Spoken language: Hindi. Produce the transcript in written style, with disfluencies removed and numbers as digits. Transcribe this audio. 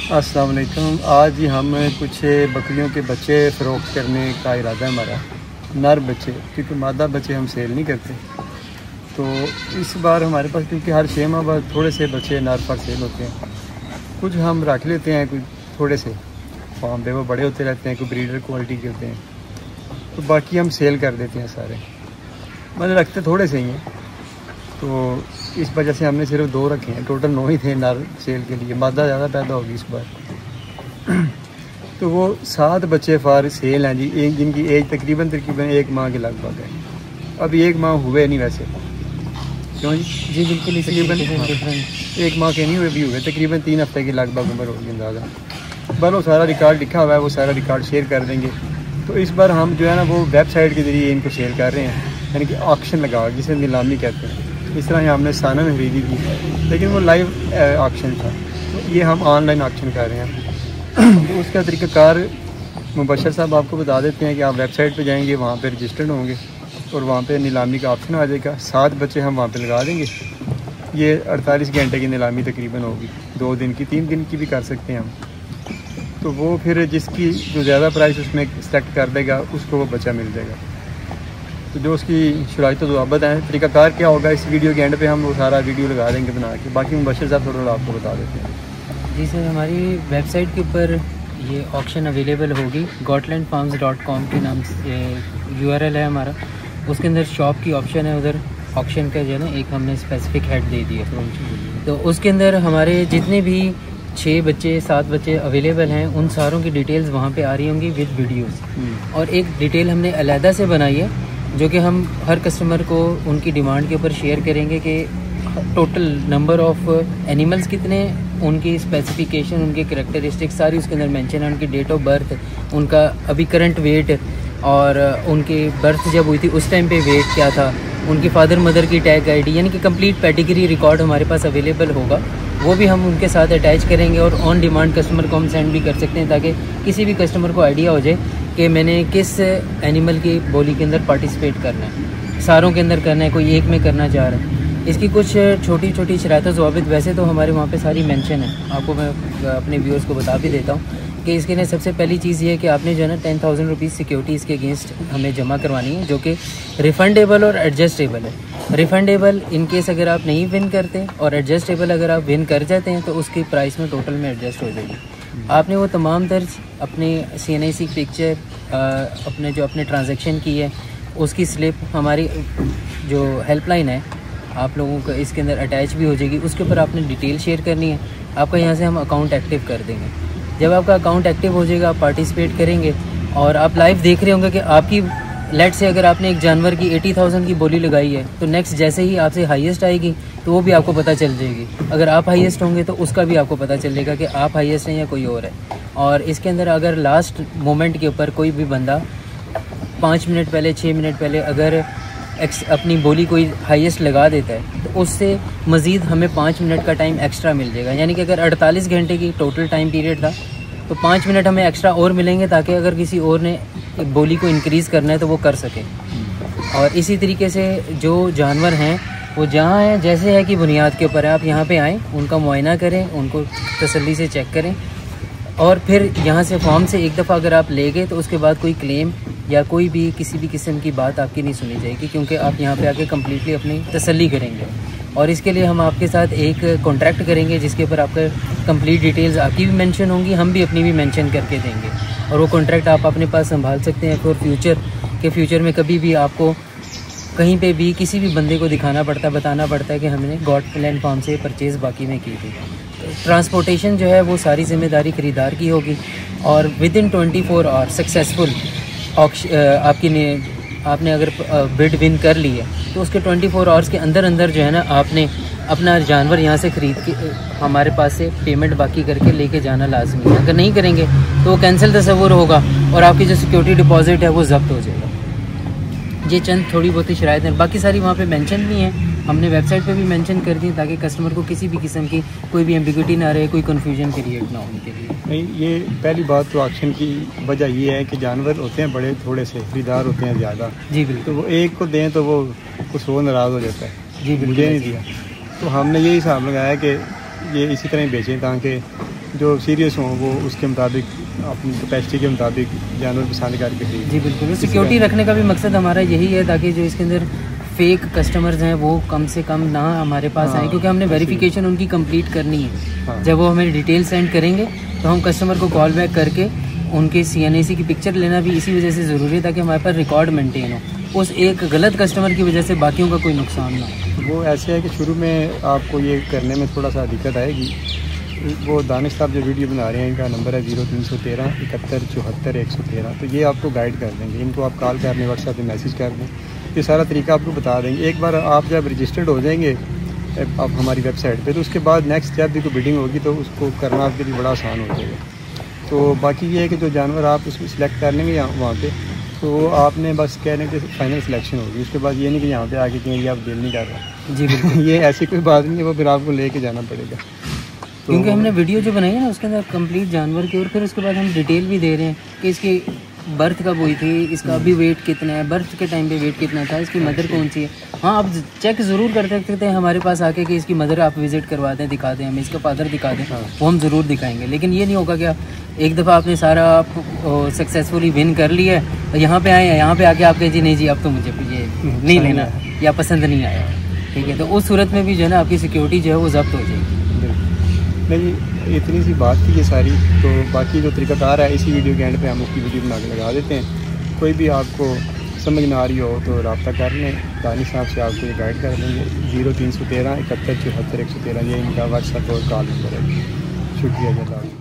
अस्सलाम वालेकुम। आज ही हम कुछ बकरियों के बच्चे फ़रोख्त करने का इरादा है हमारा, नर बच्चे, क्योंकि मादा बच्चे हम सेल नहीं करते। तो इस बार हमारे पास क्योंकि हर 6 माह बाद थोड़े से बच्चे नर पर सेल होते हैं, कुछ हम रख लेते हैं, कुछ थोड़े से फार्म पे वो बड़े होते रहते हैं, कोई ब्रीडर क्वालिटी के होते हैं, तो बाकी हम सेल कर देते हैं सारे। मतलब रखते थोड़े से ही हैं, तो इस वजह से हमने सिर्फ 2 रखे हैं। टोटल 9 ही थे नर सेल के लिए, मादा ज़्यादा पैदा होगी इस बार। तो वो 7 बच्चे फार सेल हैं जी, एक जिनकी एज तकरीबन 1 माह के लगभग है। अभी 1 माह हुए नहीं वैसे, क्यों जी बिल्कुल तकरीबन 1 माह के नहीं हुए, भी हुए तकरीबन 3 हफ्ते के लगभग उम्र होगी अंदाज़ा। बस वो सारा रिकॉर्ड लिखा हुआ है, वो सारा रिकॉर्ड शेयर कर देंगे। तो इस बार हम जो है ना वो वेबसाइट के ज़रिए इनको सेल कर रहे हैं, यानी कि ऑक्शन लगा, जिसे नीलामी कहते हैं। इस तरह हमने साना में खरीदी थी, लेकिन वो लाइव ऑक्शन था, तो ये हम ऑनलाइन ऑक्शन कर रहे हैं। तो उसका तरीक़ाकार मुबशर साहब आपको बता देते हैं कि आप वेबसाइट पे जाएंगे, वहाँ पे रजिस्टर्ड होंगे और वहाँ पे नीलामी का ऑप्शन आ जाएगा। 7 बच्चे हम वहाँ पे लगा देंगे। ये 48 घंटे की नीलामी तकरीबन होगी, 2 दिन की, 3 दिन की भी कर सकते हैं हम। तो वो फिर जिसकी जो ज़्यादा प्राइस उसमें सेलेक्ट कर देगा, उसको वो बच्चा मिल जाएगा। तो जो उसकी शराइत तो ज़वाबत है, तरीक़ाकार क्या होगा इस वीडियो के एंड पे हम वो सारा वीडियो लगा देंगे बना के। बाकी मुबशर साहब थोड़ा आपको बता देते हैं। जी सर, हमारी वेबसाइट के ऊपर ये ऑक्शन अवेलेबल होगी। gotlandfarms.com के नाम से URL है हमारा, उसके अंदर शॉप की ऑप्शन है, उधर ऑक्शन का जो है ना एक हमने स्पेसिफिक हेड दे दिया। तो उसके अंदर हमारे जितने भी 6 बच्चे 7 बच्चे अवेलेबल हैं, उन सारों की डिटेल्स वहाँ पे आ रही होंगी विद वीडियोस। और एक डिटेल हमने अलहदा से बनाई है, जो कि हम हर कस्टमर को उनकी डिमांड के ऊपर शेयर करेंगे कि टोटल नंबर ऑफ़ एनिमल्स कितने, उनकी स्पेसिफिकेशन, उनके करैक्टरिस्टिक्स सारी उसके अंदर मेंशन है, उनकी डेट ऑफ बर्थ, उनका अभी करंट वेट, और उनकी बर्थ जब हुई थी उस टाइम पे वेट क्या था, उनकी फादर मदर की टैग आईडी, यानी कि कंप्लीट पेडिग्री रिकॉर्ड हमारे पास अवेलेबल होगा। वो भी हम उनके साथ अटैच करेंगे और ऑन डिमांड कस्टमर को हम सेंड भी कर सकते हैं, ताकि किसी भी कस्टमर को आइडिया हो जाए कि मैंने किस एनिमल की बोली के अंदर पार्टिसिपेट करना है, सारों के अंदर करना है, कोई एक में करना चाह रहा है। इसकी कुछ छोटी छोटी शराइत ज़वाबित वैसे तो हमारे वहाँ पे सारी मेंशन है, आपको मैं अपने व्यूअर्स को बता भी देता हूँ कि इसके लिए सबसे पहली चीज़ ये है कि आपने जो है ना 10,000 रुपीज़ सिक्योरिटी इसके अगेंस्ट हमें जमा करवानी है, जो कि रिफ़ंडेबल और एडजस्टेबल है। रिफ़ंडेबल इन केस अगर आप नहीं विन करते, और एडजस्टेबल अगर आप विन कर जाते हैं तो उसकी प्राइस में टोटल में एडजस्ट हो जाएगी। आपने वो तमाम दर्ज अपने CNIC पिक्चर, अपने जो अपने ट्रांजैक्शन की है उसकी स्लिप, हमारी जो हेल्पलाइन है आप लोगों को इसके अंदर अटैच भी हो जाएगी। उसके ऊपर आपने डिटेल शेयर करनी है, आपका यहाँ से हम अकाउंट एक्टिव कर देंगे। जब आपका अकाउंट एक्टिव हो जाएगा, आप पार्टिसिपेट करेंगे और आप लाइव देख रहे होंगे कि आपकी लेट से अगर आपने एक जानवर की 80,000 की बोली लगाई है, तो नेक्स्ट जैसे ही आपसे हाईएस्ट आएगी तो वो भी आपको पता चल जाएगी। अगर आप हाईएस्ट होंगे तो उसका भी आपको पता चलेगा कि आप हाईएस्ट हैं या कोई और है। और इसके अंदर अगर लास्ट मोमेंट के ऊपर कोई भी बंदा 5 मिनट पहले, 6 मिनट पहले अगर अपनी बोली कोई हाईएस्ट लगा देता है, तो उससे मज़ीद हमें 5 मिनट का टाइम एक्स्ट्रा मिल जाएगा। यानी कि अगर 48 घंटे की टोटल टाइम पीरियड था, तो 5 मिनट हमें एक्स्ट्रा और मिलेंगे, ताकि अगर किसी और ने बोली को इंक्रीज़ करना है तो वो कर सके। और इसी तरीके से जो जानवर हैं वो जहाँ हैं जैसे है कि बुनियाद के ऊपर है, आप यहाँ पे आएँ, उनका मुआयना करें, उनको तसल्ली से चेक करें, और फिर यहाँ से फॉर्म से एक दफ़ा अगर आप ले गए तो उसके बाद कोई क्लेम या कोई भी किसी भी किस्म की बात आपकी नहीं सुनी जाएगी, क्योंकि आप यहाँ पे आके कम्प्लीटली अपनी तसल्ली करेंगे। और इसके लिए हम आपके साथ एक कॉन्ट्रैक्ट करेंगे, जिसके ऊपर आपका कंप्लीट डिटेल्स आपकी भी मेंशन होंगी, हम भी अपनी भी मेंशन करके देंगे। और वो कॉन्ट्रैक्ट आप अपने पास संभाल सकते हैं फॉर फ्यूचर में कभी भी आपको कहीं पे भी किसी भी बंदे को दिखाना पड़ता है, बताना पड़ता है कि हमने गॉटलैंड फार्म से परचेज़ बाकी में की थी। ट्रांसपोर्टेशन जो है वो सारी ज़िम्मेदारी ख़रीदार की होगी, और विद इन 24 आवर सक्सेसफुल आपने अगर बिड विन कर ली है, तो उसके 24 आवर्स के अंदर अंदर जो है ना आपने अपना जानवर यहाँ से ख़रीद के हमारे पास से पेमेंट बाकी करके लेके जाना लाजमी है। अगर नहीं करेंगे तो वो कैंसिल तस्वुर होगा और आपकी जो सिक्योरिटी डिपॉजिट है वो ज़ब्त हो जाएगा। ये चंद थोड़ी बहुत ही शराइत हैं, बाकी सारी वहाँ पे मेंशन भी हैं, हमने वेबसाइट पे भी मेंशन कर दी, ताकि कस्टमर को किसी भी किस्म की कोई भी एम्बिग्यूटी ना रहे, कोई कन्फ्यूजन क्रिएट ना हो उनके लिए। नहीं, ये पहली बात तो ऑक्शन की वजह ये है कि जानवर होते हैं बड़े, थोड़े से खरीदार होते हैं ज़्यादा। जी बिल्कुल। तो वो एक को दें तो वो कुछ वो नाराज़ हो जाता है, जी मुझे नहीं दिया। तो हमने यही हिसाब लगाया कि ये इसी तरह ही बेचें ताकि जो सीरियस हों वो उसके मुताबिक अपनी कैपेसिटी के मुताबिक जानवर पसंद करके खरीदें। जी बिल्कुल, सिक्योरिटी रखने का भी मकसद हमारा यही है ताकि जो इसके अंदर फेक कस्टमर्स हैं वो कम से कम ना हमारे पास आए, क्योंकि हमने वेरिफिकेशन उनकी कंप्लीट करनी है। जब वो हमें डिटेल सेंड करेंगे तो हम कस्टमर को कॉल बैक करके उनके CNAC की पिक्चर लेना भी इसी वजह से ज़रूरी है ताकि हमारे पास रिकॉर्ड मेंटेन हो, उस एक गलत कस्टमर की वजह से बाकियों का कोई नुकसान ना हो। वो ऐसे है कि शुरू में आपको ये करने में थोड़ा सा दिक्कत आएगी। वो दानिश साहब जो वीडियो बना रहे हैं इनका नंबर है 0313 71 74 113, तो ये आपको गाइड कर देंगे। इनको आप कॉल कर लें, व्हाट्सएप पे मैसेज कर दें, ये सारा तरीका आपको बता देंगे। एक बार आप जब रजिस्टर्ड हो जाएंगे आप हमारी वेबसाइट पे, तो उसके बाद नेक्स्ट जब भी कोई बिडिंग होगी तो उसको करना आपके लिए बड़ा आसान हो जाएगा। तो बाकी ये है कि जो जानवर आप उसको सिलेक्ट कर लेंगे वहाँ पे, तो आपने बस कहने कि फाइनल सिलेक्शन होगी। उसके बाद ये नहीं कि यहाँ पे आके कहें ये आप दिल नहीं कर रहा। जी बिल्कुल ये ऐसी कोई बात नहीं है, वो फिर आपको लेके जाना पड़ेगा। तो क्योंकि हमने वीडियो जो बनाई है ना उसके अंदर कंप्लीट जानवर की, और फिर उसके बाद हम डिटेल भी दे रहे हैं कि इसकी बर्थ कब हुई थी, इसका अभी वेट कितना है, बर्थ के टाइम पे वेट कितना था, इसकी मदर कौन सी है। हाँ, आप चेक ज़रूर कर सकते हैं हमारे पास आके कि इसकी मदर आप विज़िट करवा दें, दिखा दें हमें, इसका फादर दिखा दें, वो हम ज़रूर दिखाएंगे। लेकिन ये नहीं होगा कि आप एक दफ़ा आपने सारा आप सक्सेसफुली विन कर लिया है और यहाँ पे आए हैं, यहाँ पे आके आप कहें जी नहीं जी अब तो मुझे ये नहीं लेना या पसंद नहीं आया, ठीक है, तो उस सूरत में भी जो है ना आपकी सिक्योरिटी जो है वो जब्त हो जाएगी। नहीं, इतनी सी बात थी ये सारी। तो बाकी जो तरीकाकार है इसी वीडियो के एंड पे हम उसकी वीडियो बना के लगा देते हैं। कोई भी आपको समझ ना आ रही हो तो रब्ता कर लें, दानिश साहब से आपको ये गाइड कर देंगे। 0313 71 74 113 ये इनका व्हाट्सएप और कॉल नंबर है। शुक्रिया जनाब।